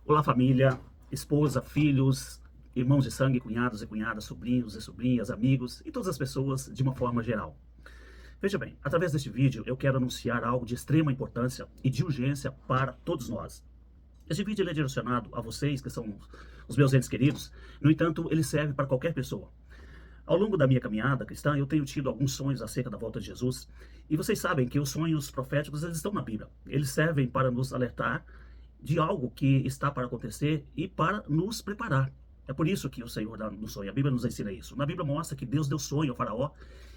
Olá, família, esposa, filhos, irmãos de sangue, cunhados e cunhadas, sobrinhos e sobrinhas, amigos e todas as pessoas de uma forma geral. Veja bem, através deste vídeo eu quero anunciar algo de extrema importância e de urgência para todos nós. Este vídeo ele é direcionado a vocês, que são os meus entes queridos, no entanto, ele serve para qualquer pessoa. Ao longo da minha caminhada cristã, eu tenho tido alguns sonhos acerca da volta de Jesus, e vocês sabem que os sonhos proféticos eles estão na Bíblia. Eles servem para nos alertar de algo que está para acontecer e para nos preparar. É por isso que o Senhor dá no sonho. A Bíblia nos ensina isso. Na Bíblia mostra que Deus deu sonho ao faraó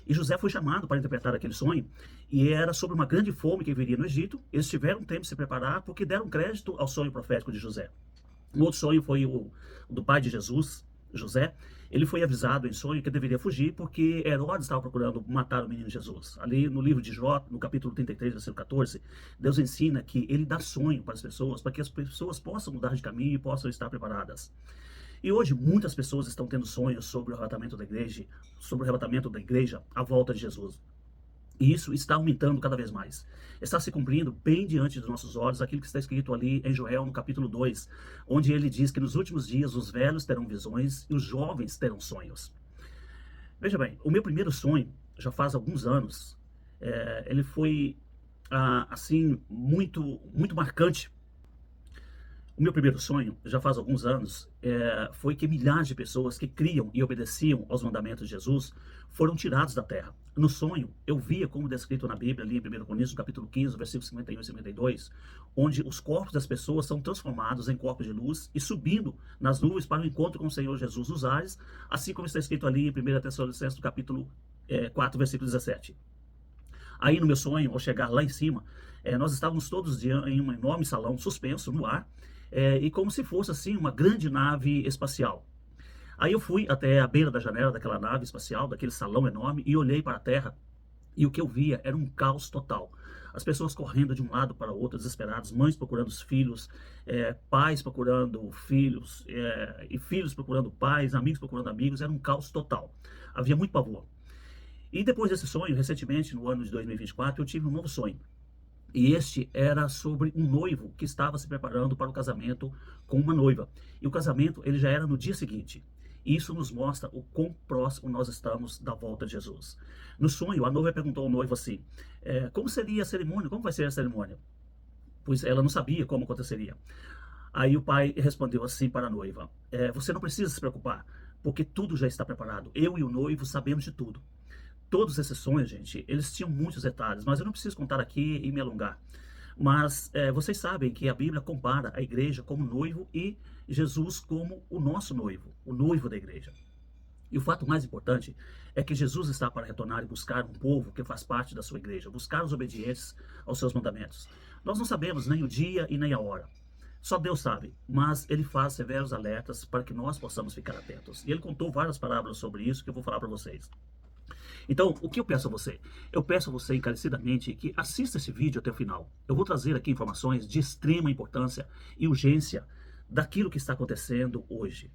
e José foi chamado para interpretar aquele sonho, e era sobre uma grande fome que viria no Egito. Eles tiveram tempo de se preparar porque deram crédito ao sonho profético de José. Um outro sonho foi o do pai de Jesus, José. Ele foi avisado em sonho que deveria fugir porque Herodes estava procurando matar o menino Jesus. Ali no livro de Jó, no capítulo 33, versículo 14, Deus ensina que ele dá sonho para que as pessoas possam mudar de caminho e possam estar preparadas. E hoje muitas pessoas estão tendo sonhos sobre o arrebatamento da igreja, a volta de Jesus. E isso está aumentando cada vez mais. Está se cumprindo bem diante dos nossos olhos aquilo que está escrito ali em Joel, no capítulo 2, onde ele diz que nos últimos dias os velhos terão visões e os jovens terão sonhos. Veja bem, o meu primeiro sonho, já faz alguns anos, ele foi, assim, muito marcante. O meu primeiro sonho, já faz alguns anos, foi que milhares de pessoas que criam e obedeciam aos mandamentos de Jesus foram tirados da terra. No sonho, eu via como descrito na Bíblia, ali em 1 Coríntios, capítulo 15, versículos 51 e 52, onde os corpos das pessoas são transformados em corpos de luz e subindo nas nuvens para o encontro com o Senhor Jesus nos ares, assim como está escrito ali em 1 Tessalonicenses, capítulo 4, versículo 17. Aí no meu sonho, ao chegar lá em cima, nós estávamos todos em um enorme salão suspenso no ar, e como se fosse assim uma grande nave espacial. Aí eu fui até a beira da janela daquela nave espacial, daquele salão enorme, e olhei para a Terra, e o que eu via era um caos total. As pessoas correndo de um lado para o outro, desesperadas, mães procurando os filhos, pais procurando filhos, e filhos procurando pais, amigos procurando amigos, era um caos total. Havia muito pavor. E depois desse sonho, recentemente, no ano de 2024, eu tive um novo sonho. E este era sobre um noivo que estava se preparando para o casamento com uma noiva. E o casamento ele já era no dia seguinte. Isso nos mostra o quão próximo nós estamos da volta de Jesus. No sonho, a noiva perguntou ao noivo assim, como seria a cerimônia? Como vai ser a cerimônia? Pois ela não sabia como aconteceria. Aí o pai respondeu assim para a noiva, você não precisa se preocupar, porque tudo já está preparado. Eu e o noivo sabemos de tudo. Todos esses sonhos, gente, eles tinham muitos detalhes, mas eu não preciso contar aqui e me alongar. Mas vocês sabem que a Bíblia compara a igreja como noivo e Jesus como o nosso noivo, o noivo da igreja. E o fato mais importante é que Jesus está para retornar e buscar um povo que faz parte da sua igreja, buscar os obedientes aos seus mandamentos. Nós não sabemos nem o dia e nem a hora. Só Deus sabe, mas Ele faz severos alertas para que nós possamos ficar atentos. E Ele contou várias parábolas sobre isso que eu vou falar para vocês. Então, o que eu peço a você? Eu peço a você encarecidamente que assista esse vídeo até o final. Eu vou trazer aqui informações de extrema importância e urgência daquilo que está acontecendo hoje.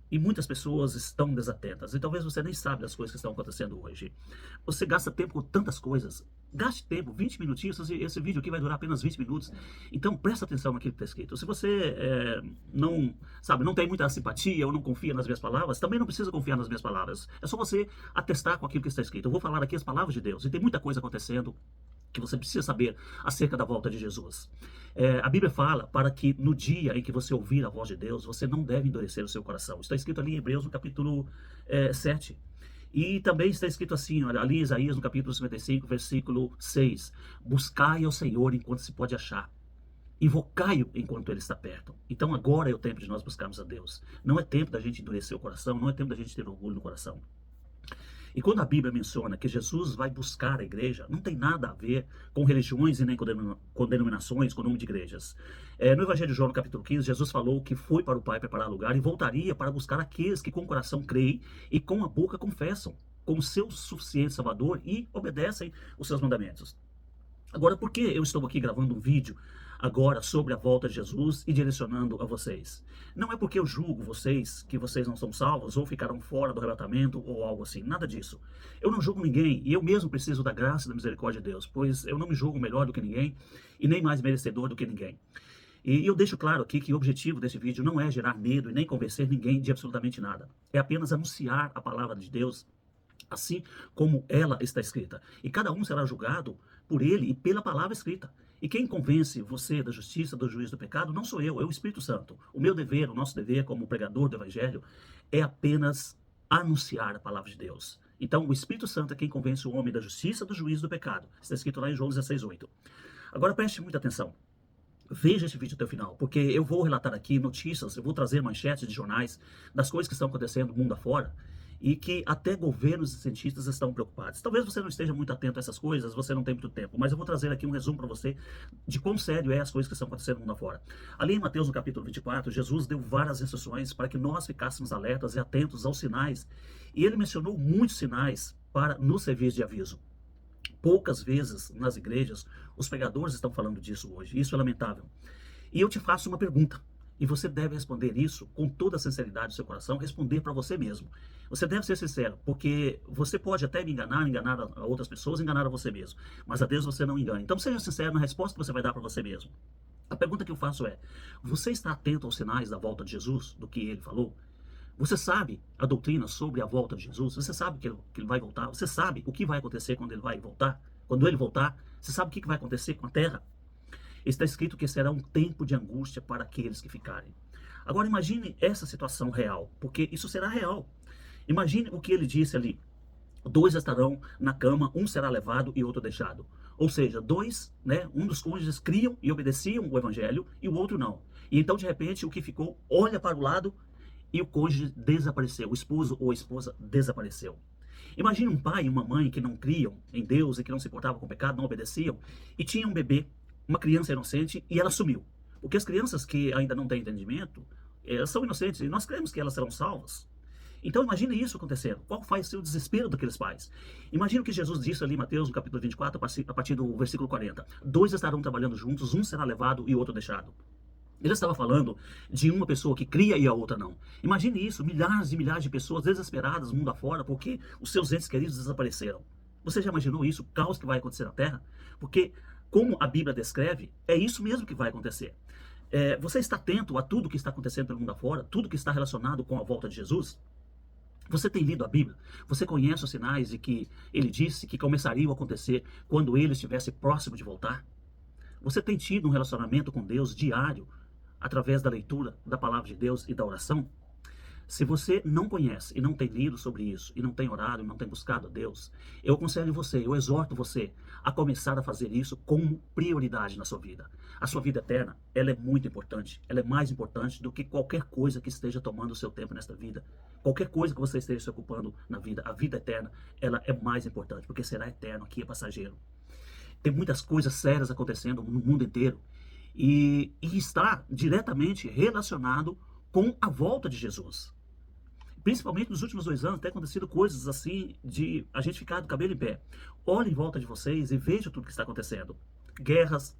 E muitas pessoas estão desatentas. E talvez você nem sabe das coisas que estão acontecendo hoje. Você gasta tempo com tantas coisas. Gaste tempo, 20 minutinhos. Esse vídeo aqui vai durar apenas 20 minutos. Então presta atenção naquilo que está escrito. Se você não tem muita simpatia ou não confia nas minhas palavras, também não precisa confiar nas minhas palavras. É só você atestar com aquilo que está escrito. Eu vou falar aqui as palavras de Deus. E tem muita coisa acontecendo que você precisa saber acerca da volta de Jesus. A Bíblia fala para que no dia em que você ouvir a voz de Deus, você não deve endurecer o seu coração. Está escrito ali em Hebreus, no capítulo 7. E também está escrito assim, olha, ali em Isaías, no capítulo 55, versículo 6. Buscai ao Senhor enquanto se pode achar. Invocai-o enquanto ele está perto. Então agora é o tempo de nós buscarmos a Deus. Não é tempo da gente endurecer o coração, não é tempo da gente ter orgulho no coração. E quando a Bíblia menciona que Jesus vai buscar a igreja, não tem nada a ver com religiões e nem com denominações, com nome de igrejas. No Evangelho de João, no capítulo 15, Jesus falou que foi para o Pai preparar lugar e voltaria para buscar aqueles que com o coração creem e com a boca confessam como seu suficiente Salvador e obedecem os seus mandamentos. Agora, por que eu estou aqui gravando um vídeo agora sobre a volta de Jesus e direcionando a vocês? Não é porque eu julgo vocês que vocês não são salvos ou ficaram fora do arrebatamento ou algo assim, nada disso. Eu não julgo ninguém e eu mesmo preciso da graça e da misericórdia de Deus, pois eu não me julgo melhor do que ninguém e nem mais merecedor do que ninguém. E eu deixo claro aqui que o objetivo desse vídeo não é gerar medo e nem convencer ninguém de absolutamente nada. É apenas anunciar a palavra de Deus assim como ela está escrita. E cada um será julgado por ele e pela palavra escrita. E quem convence você da justiça, do juízo, do pecado, não sou eu, é o Espírito Santo. O meu dever, o nosso dever como pregador do Evangelho é apenas anunciar a palavra de Deus. Então, o Espírito Santo é quem convence o homem da justiça, do juízo, do pecado. Está escrito lá em João 16:8. Agora preste muita atenção. Veja esse vídeo até o final, porque eu vou relatar aqui notícias, eu vou trazer manchetes de jornais das coisas que estão acontecendo no mundo afora e que até governos e cientistas estão preocupados. Talvez você não esteja muito atento a essas coisas, você não tem muito tempo, mas eu vou trazer aqui um resumo para você de quão sério é as coisas que estão acontecendo no mundo afora. Ali em Mateus, no capítulo 24, Jesus deu várias instruções para que nós ficássemos alertas e atentos aos sinais, e ele mencionou muitos sinais para nos servir de aviso. Poucas vezes nas igrejas os pregadores estão falando disso hoje. Isso é lamentável. E eu te faço uma pergunta. E você deve responder isso com toda a sinceridade do seu coração, responder para você mesmo. Você deve ser sincero, porque você pode até me enganar, enganar a outras pessoas, enganar a você mesmo. Mas a Deus você não engana. Então seja sincero na resposta que você vai dar para você mesmo. A pergunta que eu faço é, você está atento aos sinais da volta de Jesus, do que ele falou? Você sabe a doutrina sobre a volta de Jesus? Você sabe que ele vai voltar? Você sabe o que vai acontecer quando ele vai voltar? Quando ele voltar, você sabe o que vai acontecer com a terra? Está escrito que será um tempo de angústia para aqueles que ficarem. Agora imagine essa situação real, porque isso será real. Imagine o que ele disse ali. 2 estarão na cama, um será levado e outro deixado. Ou seja, 2, um dos cônjuges criam e obedeciam o evangelho e o outro não. E então de repente o que ficou olha para o lado e o cônjuge desapareceu, o esposo ou a esposa desapareceu. Imagine um pai e uma mãe que não criam em Deus e que não se portavam com o pecado, não obedeciam, e tinha um bebê, uma criança inocente, e ela sumiu. Porque as crianças que ainda não têm entendimento, elas são inocentes, e nós cremos que elas serão salvas. Então imagine isso acontecendo. Qual vai ser o desespero daqueles pais? Imagine o que Jesus disse ali em Mateus, no capítulo 24, a partir do versículo 40. 2 estarão trabalhando juntos, um será levado e outro deixado. Ele estava falando de uma pessoa que cria e a outra não. Imagine isso, milhares e milhares de pessoas desesperadas mundo afora porque os seus entes queridos desapareceram. Você já imaginou isso, o caos que vai acontecer na Terra? Porque, como a Bíblia descreve, é isso mesmo que vai acontecer. Você está atento a tudo que está acontecendo pelo mundo afora, tudo que está relacionado com a volta de Jesus? Você tem lido a Bíblia? Você conhece os sinais de que ele disse que começariam a acontecer quando ele estivesse próximo de voltar? Você tem tido um relacionamento com Deus diário, através da leitura da palavra de Deus e da oração? Se você não conhece e não tem lido sobre isso, e não tem orado e não tem buscado a Deus, eu aconselho você, eu exorto você a começar a fazer isso como prioridade na sua vida. A sua vida eterna, ela é muito importante, ela é mais importante do que qualquer coisa que esteja tomando o seu tempo nesta vida. Qualquer coisa que você esteja se ocupando na vida, a vida eterna, ela é mais importante, porque será eterno, aqui é passageiro. Tem muitas coisas sérias acontecendo no mundo inteiro, e está diretamente relacionado com a volta de Jesus. Principalmente nos últimos 2 anos, tem acontecido coisas assim de a gente ficar do cabelo em pé. Olhe em volta de vocês e veja tudo que está acontecendo. Guerras.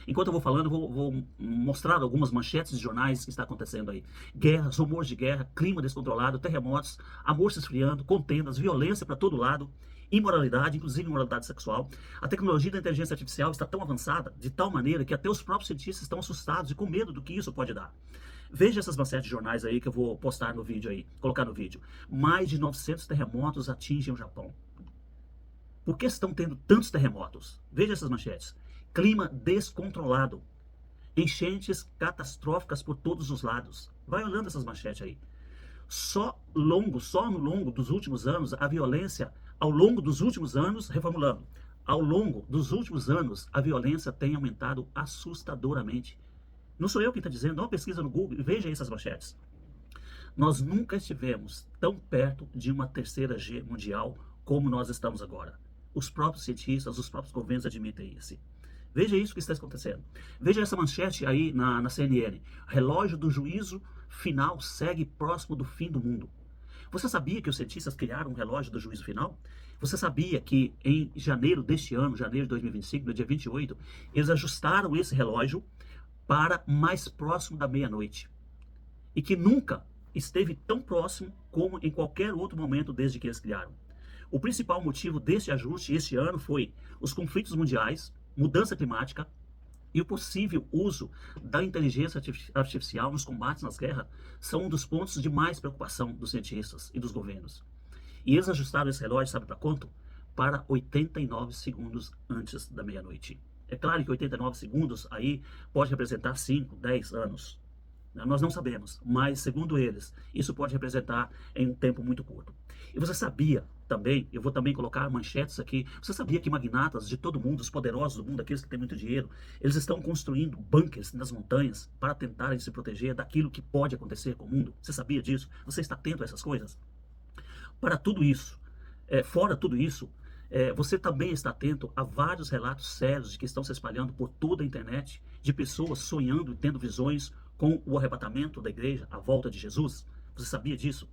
Enquanto eu vou falando, vou mostrar algumas manchetes de jornais que está acontecendo aí. Guerras, rumores de guerra, clima descontrolado, terremotos, amor se esfriando, contendas, violência para todo lado, imoralidade, inclusive imoralidade sexual. A tecnologia da inteligência artificial está tão avançada, de tal maneira que até os próprios cientistas estão assustados e com medo do que isso pode dar. Veja essas manchetes de jornais aí que eu vou postar no vídeo aí, colocar no vídeo. Mais de 900 terremotos atingem o Japão. Por que estão tendo tantos terremotos? Veja essas manchetes. Clima descontrolado. Enchentes catastróficas por todos os lados. Vai olhando essas manchetes aí. Só no longo dos últimos anos, a violência, ao longo dos últimos anos, reformulando, ao longo dos últimos anos, a violência tem aumentado assustadoramente. Não sou eu quem está dizendo, dá uma pesquisa no Google e veja essas manchetes. Nós nunca estivemos tão perto de uma terceira G mundial como nós estamos agora. Os próprios cientistas, os próprios governos admitem isso. Veja isso que está acontecendo. Veja essa manchete aí na CNN. Relógio do juízo final segue próximo do fim do mundo. Você sabia que os cientistas criaram um relógio do juízo final? Você sabia que em janeiro deste ano, janeiro de 2025, no dia 28, eles ajustaram esse relógio para mais próximo da meia-noite? E que nunca esteve tão próximo como em qualquer outro momento desde que eles criaram. O principal motivo desse ajuste este ano foi os conflitos mundiais, mudança climática e o possível uso da inteligência artificial nos combates, nas guerras, são um dos pontos de mais preocupação dos cientistas e dos governos. E eles ajustaram esse relógio, sabe para quanto? Para 89 segundos antes da meia-noite. É claro que 89 segundos aí pode representar 5, 10 anos. Nós não sabemos, mas segundo eles, isso pode representar em um tempo muito curto. E você sabia também, eu vou também colocar manchetes aqui, você sabia que magnatas de todo mundo, os poderosos do mundo, aqueles que têm muito dinheiro, eles estão construindo bunkers nas montanhas para tentarem se proteger daquilo que pode acontecer com o mundo? Você sabia disso? Você está atento a essas coisas? Para tudo isso, fora tudo isso, você também está atento a vários relatos sérios de que estão se espalhando por toda a internet, de pessoas sonhando e tendo visões com o arrebatamento da igreja, a volta de Jesus? Você sabia disso?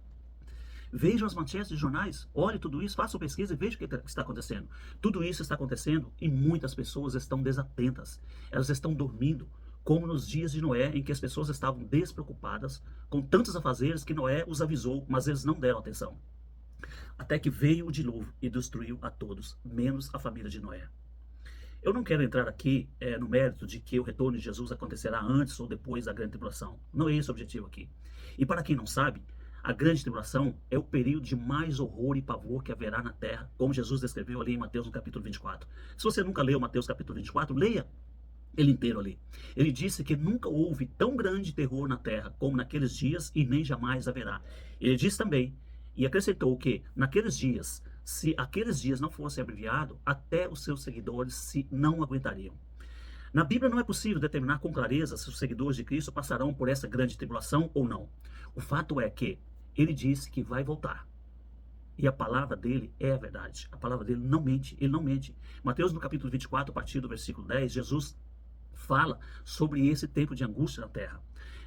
Vejam as manchetes de jornais, olhe tudo isso, façam pesquisa e vejam o que está acontecendo. Tudo isso está acontecendo e muitas pessoas estão desatentas. Elas estão dormindo, como nos dias de Noé, em que as pessoas estavam despreocupadas com tantos afazeres que Noé os avisou, mas eles não deram atenção. Até que veio o dilúvio e destruiu a todos, menos a família de Noé. Eu não quero entrar aqui no mérito de que o retorno de Jesus acontecerá antes ou depois da grande tribulação. Não é esse o objetivo aqui. E para quem não sabe, a grande tribulação é o período de mais horror e pavor que haverá na terra, como Jesus descreveu ali em Mateus no capítulo 24. Se você nunca leu Mateus capítulo 24, leia ele inteiro ali. Ele disse que nunca houve tão grande terror na terra como naqueles dias e nem jamais haverá. Ele diz também, e acrescentou que naqueles dias, se aqueles dias não fossem abreviados, até os seus seguidores se não aguentariam. Na Bíblia não é possível determinar com clareza se os seguidores de Cristo passarão por essa grande tribulação ou não. O fato é que ele disse que vai voltar. E a palavra dele é a verdade. A palavra dele não mente, ele não mente. Mateus no capítulo 24, a partir do versículo 10, Jesus fala sobre esse tempo de angústia na terra.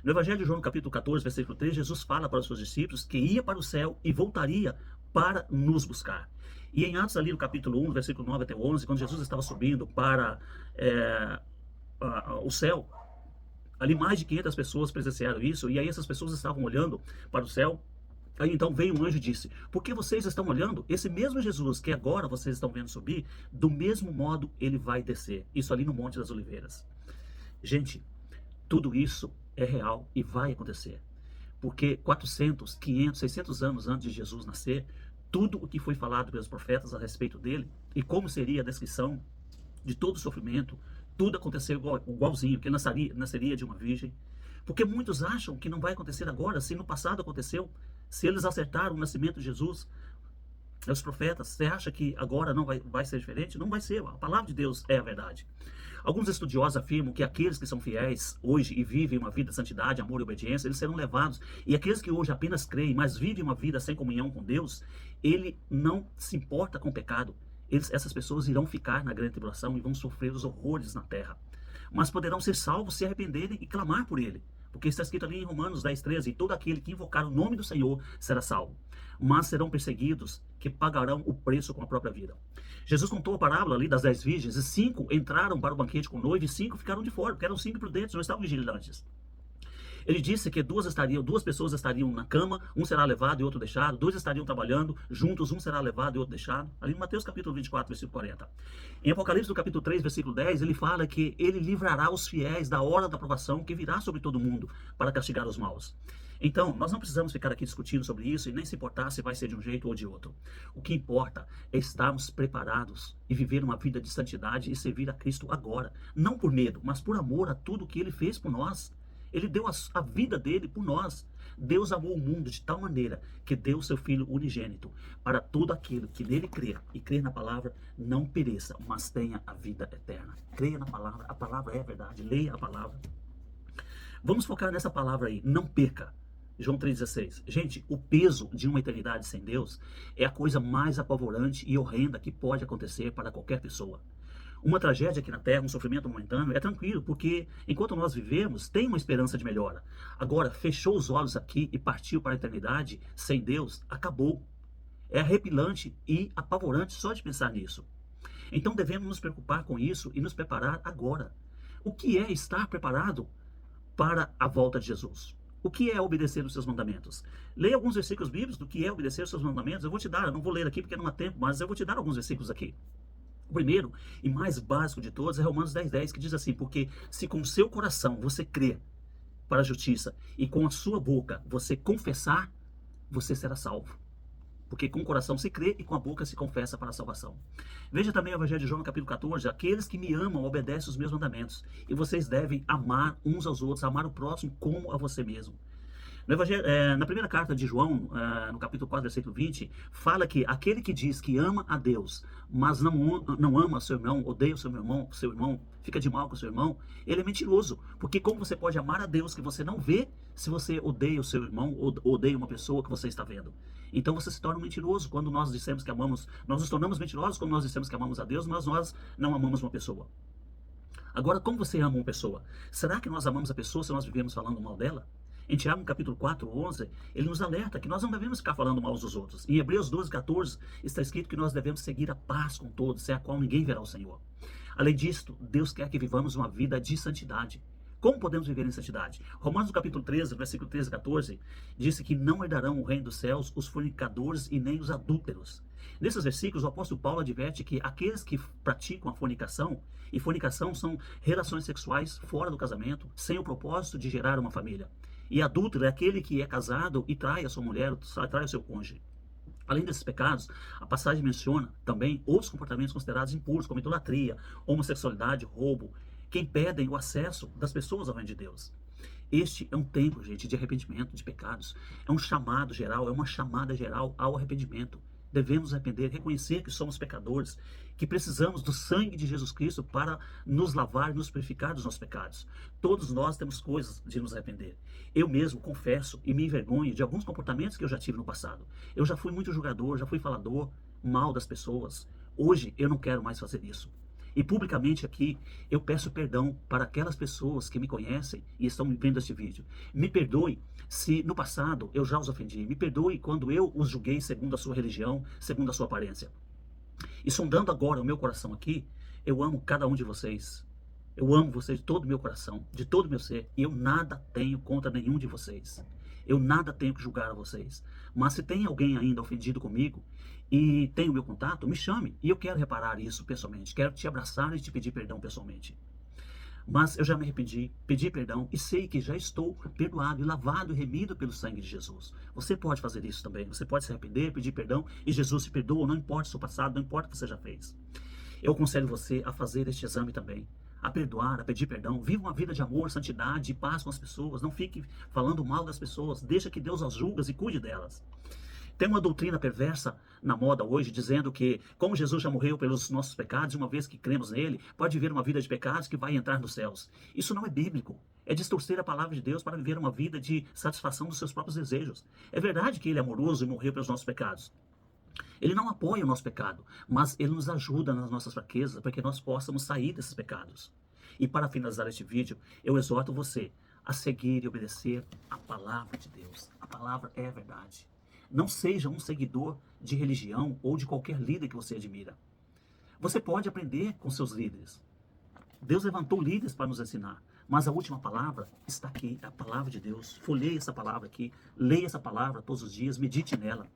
No Evangelho de João, capítulo 14, versículo 3, Jesus fala para os seus discípulos que ia para o céu e voltaria para nos buscar. E em Atos ali no capítulo 1, versículo 9 até 11, quando Jesus estava subindo para o céu, ali mais de 500 pessoas presenciaram isso, e aí essas pessoas estavam olhando para o céu. Aí então veio um anjo e disse, por que vocês estão olhando? Esse mesmo Jesus que agora vocês estão vendo subir, do mesmo modo ele vai descer. Isso ali no Monte das Oliveiras. Gente, tudo isso é real e vai acontecer. Porque 400, 500, 600 anos antes de Jesus nascer, tudo o que foi falado pelos profetas a respeito dele, e como seria a descrição de todo o sofrimento, tudo aconteceu igualzinho, que ele nasceria de uma virgem. Porque muitos acham que não vai acontecer agora, se no passado aconteceu, se eles acertaram o nascimento de Jesus, os profetas, você acha que agora não vai ser diferente? Não vai ser, a palavra de Deus é a verdade. Alguns estudiosos afirmam que aqueles que são fiéis hoje e vivem uma vida de santidade, amor e obediência, eles serão levados. E aqueles que hoje apenas creem, mas vivem uma vida sem comunhão com Deus, ele não se importa com o pecado. Essas pessoas irão ficar na grande tribulação e vão sofrer os horrores na terra. Mas poderão ser salvos, se arrependerem e clamar por ele. Porque está escrito ali em Romanos 10, 13, e todo aquele que invocar o nome do Senhor será salvo. Mas serão perseguidos que pagarão o preço com a própria vida. Jesus contou a parábola ali das 10 virgens, e 5 entraram para o banquete com o noivo, e 5 ficaram de fora, porque eram 5 prudentes, não estavam vigilantes. Ele disse que duas pessoas estariam na cama, um será levado e outro deixado, 2 estariam trabalhando juntos, um será levado e outro deixado. Ali em Mateus capítulo 24, versículo 40. Em Apocalipse, no capítulo 3, versículo 10, ele fala que ele livrará os fiéis da hora da provação que virá sobre todo mundo para castigar os maus. Então, nós não precisamos ficar aqui discutindo sobre isso e nem se importar se vai ser de um jeito ou de outro. O que importa é estarmos preparados e viver uma vida de santidade e servir a Cristo agora. Não por medo, mas por amor a tudo que Ele fez por nós. Ele deu a vida dele por nós. Deus amou o mundo de tal maneira que deu o seu Filho unigênito para todo aquele que nele crer e crer na palavra não pereça, mas tenha a vida eterna. Creia na palavra, a palavra é a verdade, leia a palavra. Vamos focar nessa palavra aí, não perca. João 3,16. Gente, o peso de uma eternidade sem Deus é a coisa mais apavorante e horrenda que pode acontecer para qualquer pessoa. Uma tragédia aqui na Terra, um sofrimento momentâneo, é tranquilo, porque enquanto nós vivemos, tem uma esperança de melhora. Agora, fechou os olhos aqui e partiu para a eternidade sem Deus, acabou. É arrepilante e apavorante só de pensar nisso. Então devemos nos preocupar com isso e nos preparar agora. O que é estar preparado para a volta de Jesus? O que é obedecer os seus mandamentos? Leia alguns versículos bíblicos do que é obedecer os seus mandamentos. Eu vou te dar, eu não vou ler aqui porque não há tempo, mas eu vou te dar alguns versículos aqui. O primeiro e mais básico de todos é Romanos 10:10, que diz assim: porque se com o seu coração você crê para a justiça e com a sua boca você confessar, você será salvo. Porque com o coração se crê e com a boca se confessa para a salvação. Veja também o Evangelho de João, no capítulo 14. Aqueles que me amam obedecem os meus mandamentos. E vocês devem amar uns aos outros, amar o próximo como a você mesmo. No Evangelho, na primeira carta de João, no capítulo 4, versículo 20, fala que aquele que diz que ama a Deus, mas não ama seu irmão, odeia o seu irmão, fica de mal com o seu irmão, ele é mentiroso. Porque como você pode amar a Deus que você não vê, se você odeia o seu irmão ou odeia uma pessoa que você está vendo? Então você se torna um mentiroso quando nós dissemos que amamos, nós nos tornamos mentirosos quando nós dissemos que amamos a Deus, mas nós não amamos uma pessoa. Agora, como você ama uma pessoa? Será que nós amamos a pessoa se nós vivemos falando mal dela? Em Tiago, no capítulo 4, 11, ele nos alerta que nós não devemos ficar falando mal uns dos outros. Em Hebreus 12, 14, está escrito que nós devemos seguir a paz com todos, sem a qual ninguém verá o Senhor. Além disto, Deus quer que vivamos uma vida de santidade. Como podemos viver em santidade? Romanos, no capítulo 13, versículo 13 e 14, disse que não herdarão o reino dos céus os fornicadores e nem os adúlteros. Nesses versículos, o apóstolo Paulo adverte que aqueles que praticam a fornicação, e fornicação são relações sexuais fora do casamento, sem o propósito de gerar uma família. E adúltero é aquele que é casado e trai a sua mulher, trai o seu cônjuge. Além desses pecados, a passagem menciona também outros comportamentos considerados impuros, como idolatria, homossexualidade, roubo, que impedem o acesso das pessoas ao reino de Deus. Este é um tempo, gente, de arrependimento de pecados. É um chamado geral, é uma chamada geral ao arrependimento. Devemos arrepender, reconhecer que somos pecadores, que precisamos do sangue de Jesus Cristo para nos lavar e nos purificar dos nossos pecados. Todos nós temos coisas de nos arrepender. Eu mesmo confesso e me envergonho de alguns comportamentos que eu já tive no passado. Eu já fui muito julgador, já fui falador mal das pessoas. Hoje eu não quero mais fazer isso. E publicamente aqui, eu peço perdão para aquelas pessoas que me conhecem e estão vendo este vídeo. Me perdoe se no passado eu já os ofendi. Me perdoe quando eu os julguei segundo a sua religião, segundo a sua aparência. E sondando agora o meu coração aqui, eu amo cada um de vocês. Eu amo vocês de todo o meu coração, de todo o meu ser. E eu nada tenho contra nenhum de vocês. Eu nada tenho que julgar a vocês. Mas se tem alguém ainda ofendido comigo e tem o meu contato, me chame. E eu quero reparar isso pessoalmente. Quero te abraçar e te pedir perdão pessoalmente. Mas eu já me arrependi, pedi perdão e sei que já estou perdoado e lavado e remido pelo sangue de Jesus. Você pode fazer isso também. Você pode se arrepender, pedir perdão e Jesus se perdoa. Não importa o seu passado, não importa o que você já fez. Eu aconselho você a fazer este exame também. A perdoar, a pedir perdão. Viva uma vida de amor, santidade e paz com as pessoas. Não fique falando mal das pessoas. Deixa que Deus as julgue e cuide delas. Tem uma doutrina perversa na moda hoje, dizendo que, como Jesus já morreu pelos nossos pecados, uma vez que cremos nele, pode viver uma vida de pecados que vai entrar nos céus. Isso não é bíblico. É distorcer a palavra de Deus para viver uma vida de satisfação dos seus próprios desejos. É verdade que ele é amoroso e morreu pelos nossos pecados. Ele não apoia o nosso pecado, mas ele nos ajuda nas nossas fraquezas para que nós possamos sair desses pecados. E para finalizar este vídeo, eu exorto você a seguir e obedecer a palavra de Deus. A palavra é a verdade. Não seja um seguidor de religião ou de qualquer líder que você admira. Você pode aprender com seus líderes. Deus levantou líderes para nos ensinar. Mas a última palavra está aqui, é a palavra de Deus. Folheie essa palavra aqui, leia essa palavra todos os dias, medite nela.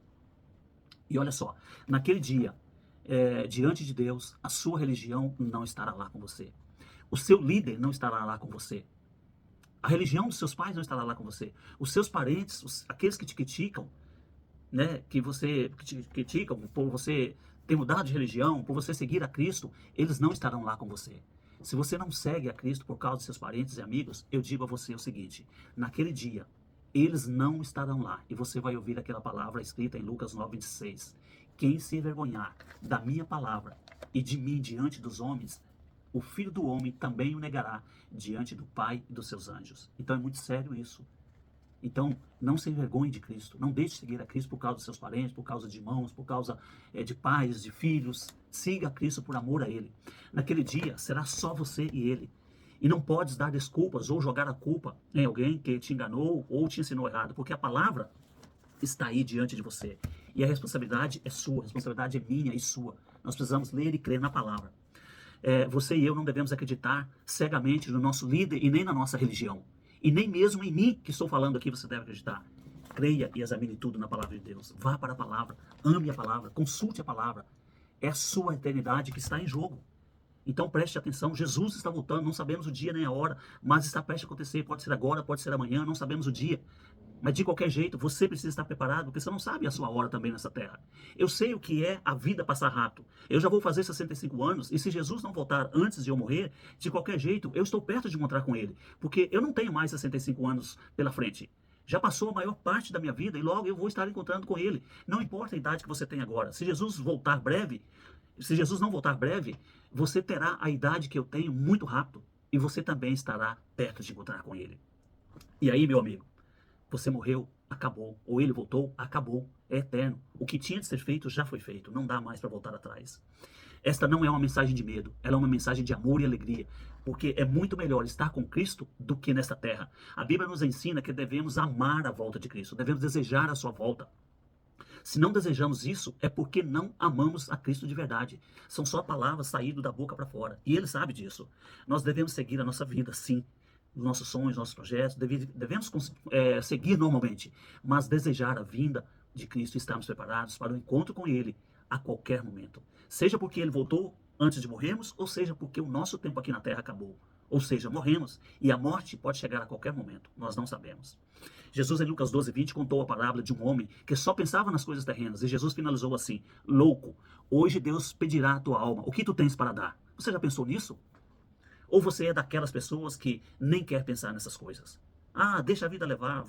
E olha só, naquele dia, diante de Deus, a sua religião não estará lá com você. O seu líder não estará lá com você. A religião dos seus pais não estará lá com você. Os seus parentes, aqueles que te criticam, né, que te criticam por você ter mudado de religião, por você seguir a Cristo, eles não estarão lá com você. Se você não segue a Cristo por causa de seus parentes e amigos, eu digo a você o seguinte: naquele dia, eles não estarão lá. E você vai ouvir aquela palavra escrita em Lucas 9:26. Quem se envergonhar da minha palavra e de mim diante dos homens, o Filho do Homem também o negará diante do Pai e dos seus anjos. Então é muito sério isso. Então, não se envergonhe de Cristo. Não deixe de seguir a Cristo por causa dos seus parentes, por causa de irmãos, por causa de pais, de filhos. Siga a Cristo por amor a Ele. Naquele dia, será só você e Ele. E não podes dar desculpas ou jogar a culpa em alguém que te enganou ou te ensinou errado, porque a palavra está aí diante de você. E a responsabilidade é sua, a responsabilidade é minha e sua. Nós precisamos ler e crer na palavra. Você e eu não devemos acreditar cegamente no nosso líder e nem na nossa religião. E nem mesmo em mim, que estou falando aqui, você deve acreditar. Creia e examine tudo na palavra de Deus. Vá para a palavra, ame a palavra, consulte a palavra. É a sua eternidade que está em jogo. Então preste atenção, Jesus está voltando, não sabemos o dia nem a hora, mas está prestes a acontecer, pode ser agora, pode ser amanhã, não sabemos o dia. Mas de qualquer jeito, você precisa estar preparado, porque você não sabe a sua hora também nessa terra. Eu sei o que é a vida passar rápido. Eu já vou fazer 65 anos, e se Jesus não voltar antes de eu morrer, de qualquer jeito, eu estou perto de encontrar com ele. Porque eu não tenho mais 65 anos pela frente. Já passou a maior parte da minha vida, e logo eu vou estar encontrando com ele. Não importa a idade que você tem agora. Se Jesus voltar breve, se Jesus não voltar breve, você terá a idade que eu tenho muito rápido. E você também estará perto de encontrar com ele. E aí, meu amigo? Você morreu, acabou. Ou ele voltou, acabou. É eterno. O que tinha de ser feito já foi feito. Não dá mais para voltar atrás. Esta não é uma mensagem de medo. Ela é uma mensagem de amor e alegria. Porque é muito melhor estar com Cristo do que nesta terra. A Bíblia nos ensina que devemos amar a volta de Cristo. Devemos desejar a sua volta. Se não desejamos isso, é porque não amamos a Cristo de verdade. São só palavras saídas da boca para fora. E ele sabe disso. Nós devemos seguir a nossa vida, sim. Nossos sonhos, nossos projetos, devemos seguir normalmente, mas desejar a vinda de Cristo e estarmos preparados para o encontro com ele a qualquer momento. Seja porque ele voltou antes de morrermos, ou seja porque o nosso tempo aqui na terra acabou. Ou seja, morremos e a morte pode chegar a qualquer momento, nós não sabemos. Jesus em Lucas 12:20 contou a parábola de um homem que só pensava nas coisas terrenas, e Jesus finalizou assim: louco, hoje Deus pedirá a tua alma, o que tu tens para dar? Você já pensou nisso? Ou você é daquelas pessoas que nem quer pensar nessas coisas? Ah, deixa a vida levar,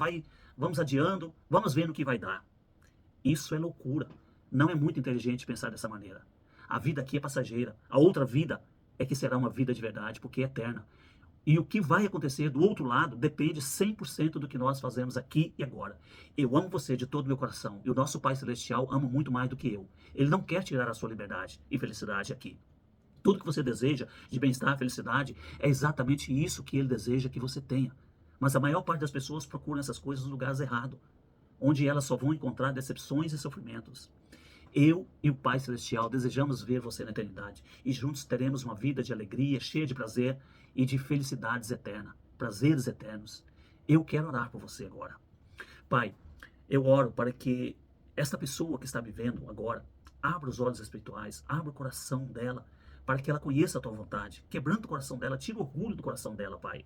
vamos adiando, vamos ver no que vai dar. Isso é loucura. Não é muito inteligente pensar dessa maneira. A vida aqui é passageira. A outra vida é que será uma vida de verdade, porque é eterna. E o que vai acontecer do outro lado depende 100% do que nós fazemos aqui e agora. Eu amo você de todo o meu coração, e o nosso Pai Celestial ama muito mais do que eu. Ele não quer tirar a sua liberdade e felicidade aqui. Tudo que você deseja de bem-estar, felicidade, é exatamente isso que ele deseja que você tenha. Mas a maior parte das pessoas procuram essas coisas nos lugares errados, onde elas só vão encontrar decepções e sofrimentos. Eu e o Pai Celestial desejamos ver você na eternidade, e juntos teremos uma vida de alegria, cheia de prazer e de felicidades eternas, prazeres eternos. Eu quero orar por você agora. Pai, eu oro para que esta pessoa que está vivendo agora, abra os olhos espirituais, abra o coração dela, para que ela conheça a tua vontade, quebrando o coração dela, tira o orgulho do coração dela, Pai.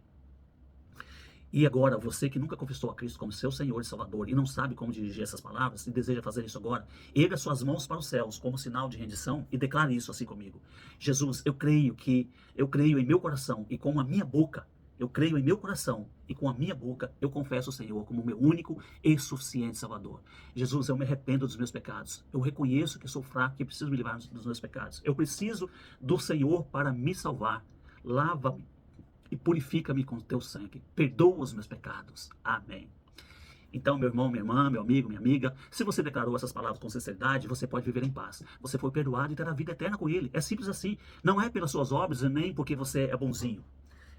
E agora, você que nunca confessou a Cristo como seu Senhor e Salvador, e não sabe como dirigir essas palavras, e deseja fazer isso agora, erga suas mãos para os céus, como sinal de rendição, e declare isso assim comigo. Jesus, eu creio em meu coração, e com a minha boca, eu creio em meu coração, e com a minha boca, eu confesso o Senhor como meu único e suficiente Salvador. Jesus, eu me arrependo dos meus pecados. Eu reconheço que sou fraco e preciso me livrar dos meus pecados. Eu preciso do Senhor para me salvar. Lava-me e purifica-me com o teu sangue. Perdoa os meus pecados. Amém. Então, meu irmão, minha irmã, meu amigo, minha amiga, se você declarou essas palavras com sinceridade, você pode viver em paz. Você foi perdoado e terá vida eterna com ele. É simples assim. Não é pelas suas obras e nem porque você é bonzinho.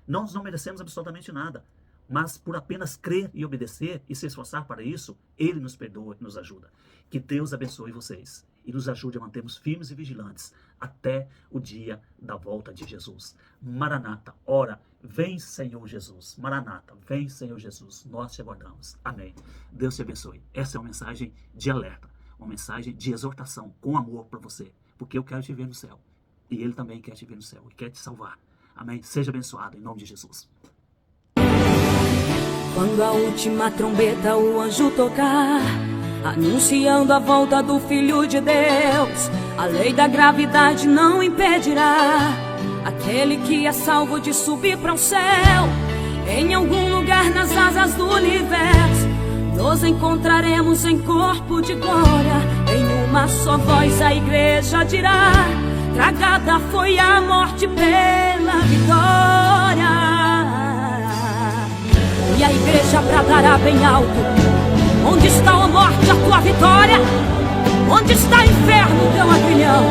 Nós não merecemos absolutamente nada, mas por apenas crer e obedecer e se esforçar para isso, ele nos perdoa e nos ajuda. Que Deus abençoe vocês e nos ajude a mantermos firmes e vigilantes até o dia da volta de Jesus. Maranata, ora, vem Senhor Jesus. Maranata, vem Senhor Jesus. Nós te aguardamos. Amém. Deus te abençoe. Essa é uma mensagem de alerta, uma mensagem de exortação com amor para você, porque eu quero te ver no céu e ele também quer te ver no céu e quer te salvar. Amém. Seja abençoado em nome de Jesus. Quando a última trombeta o anjo tocar, anunciando a volta do Filho de Deus, a lei da gravidade não impedirá aquele que é salvo de subir para o céu. Em algum lugar nas asas do universo, nos encontraremos em corpo de glória. Em uma só voz a igreja dirá: tragada foi a morte pela vitória. E a igreja bradará bem alto: onde está, ó morte, a tua vitória? Onde está, inferno, teu aguilhão?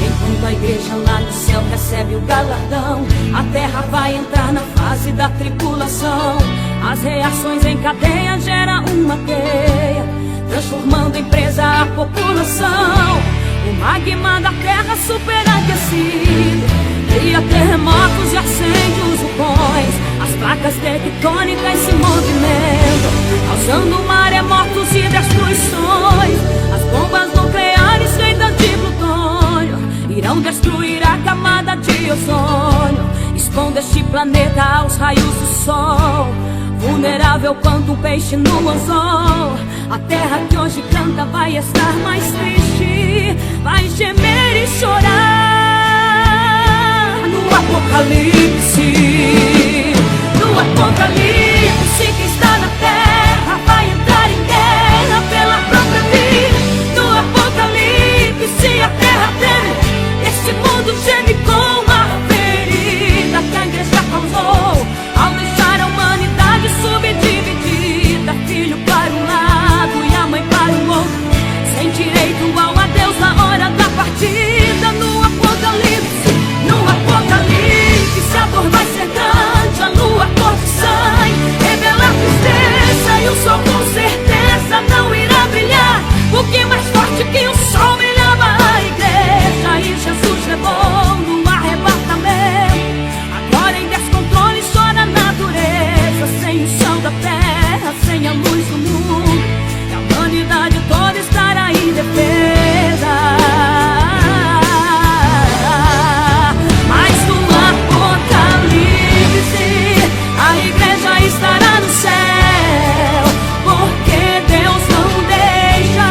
Enquanto a igreja lá no céu recebe o galardão, a terra vai entrar na fase da tribulação. As reações em cadeia geram uma teia, transformando em presa a população. O magma da terra superaquecido cria terremotos e acende os vulcões. As placas tectônicas se movimentam, causando maremotos e destruições. As bombas nucleares feitas irão destruir a camada de ozônio, expondo este planeta aos raios do sol. Vulnerável quanto um peixe no anzol, a terra que hoje canta vai estar mais triste, vai gemer e chorar no apocalipse. No apocalipse, quem está na terra vai entrar em guerra pela própria vida. No apocalipse, a terra treme, este mundo geme com a ferida que a igreja causou ao deixar a humanidade subdividida. Filho para um lado e a mãe para o outro, sem direito ao adeus na hora da partida. No apocalipse, a dor vai ser grande, a lua cor de sangue revela a tristeza, e o sol com certeza não irá brilhar, porque mais forte que o sol brilhava a igreja. E Jesus levou no arrebatamento. Agora em descontrole chora a natureza, sem o chão da terra, sem a luz do mundo, e a humanidade toda estará indefesa. A igreja estará no céu, porque Deus não deixa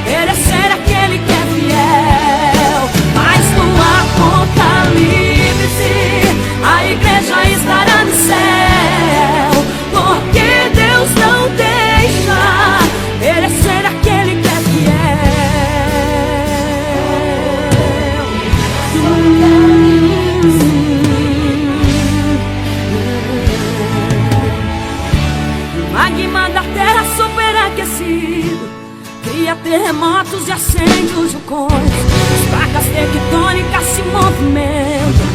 perecer aquele que é fiel. Mas no apocalipse, a igreja estará no céu, porque Deus não deixa perecer aquele que é magma da terra superaquecido cria terremotos e acende os vulcões. As placas tectônicas se movimentam,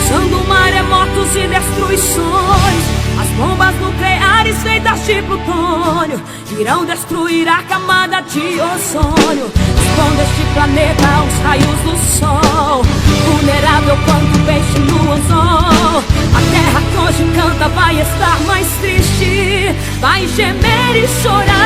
causando maremotos e destruições. As bombas nucleares feitas de plutônio irão destruir a camada de ozônio, expondo este planeta aos raios do sol. Vulnerável quanto um peixe no anzol, a terra que hoje canta vai estar mais triste, vai gemer e chorar